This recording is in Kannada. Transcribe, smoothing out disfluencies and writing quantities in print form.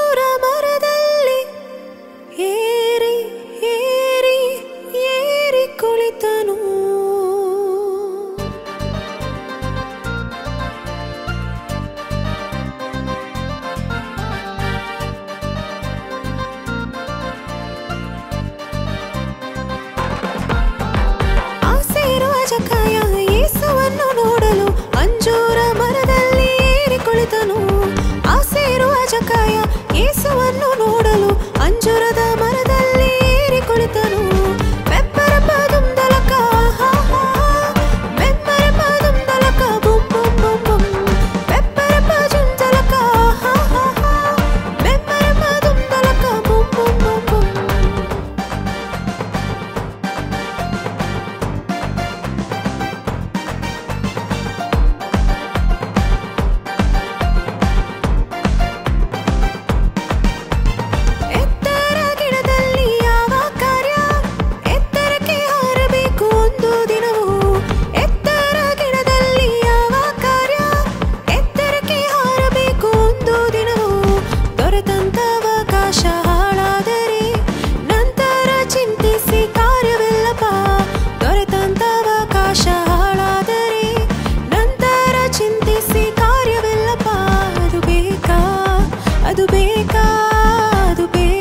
ಅಂಜೂರ ಮರದಲ್ಲಿ ಏರಿ ಏರಿ ಏರಿ ಕುಳಿತನು. ಆಸೆ ಇರುವ ಜಕಾಯ ಯೇಸುವನ್ನು ನೋಡಲು ಅಂಜೂರ ಮರದಲ್ಲಿ ಏರಿ ಕುಳಿತನು. ಆಸೆ ಇರುವ ಜಕಾಯ ಯೇಸುವನ್ನು ನೋಡಲು ಅಂಜೂರದ ಮರದಲ್ಲಿ ಏರಿ ಕುಳಿತನು. ಬೆಪ್ಪರ ಪಾದುಂ ದಲಕ ಹಾ ಹಾ, ಬೆಪ್ಪರ ಪಾದುಂ ದಲಕ ಬುಂ ಬುಂ ಬುಂ ಬುಂ, ಬೆಪ್ಪರ ಪಾದುಂ ದಲಕ ಹಾ ಹಾ ಹಾ, ಬೆಪ್ಪರ ಪಾದುಂ ದಲಕ ಬುಂ ಬುಂ ಬುಂ ಬುಂ. ಎತ್ತರ ಗಿಡದಲ್ಲಿ ಯಾವ ಕಾರ್ಯ, ಎತ್ತರಕ್ಕೆ ಹಾರಬೇಕು ಒಂದು ದಿನವೂ. ಎತ್ತರ ಗಿಡದಲ್ಲಿ ಯಾವ ಕಾರ್ಯ, ಎತ್ತರಕ್ಕೆ ಹಾರಬೇಕು ಒಂದು ದಿನವೂ. ದೊರೆತಂತ ಅವಕಾಶ ಹಾಳಾದರೆ ನಂತರ ಚಿಂತಿಸಿ ಕಾರ್ಯವಿಲ್ಲಪ್ಪ. ದೊರೆತಂತ ಅವಕಾಶ ಹಾಳಾದರೆ ನಂತರ ಚಿಂತಿಸಿ ಕಾರ್ಯವಿಲ್ಲಪ್ಪ. ಅದು ಬೇಕಾ, ಅದು ಬೇಕಾ, ಅದು ಬೇಕಾ.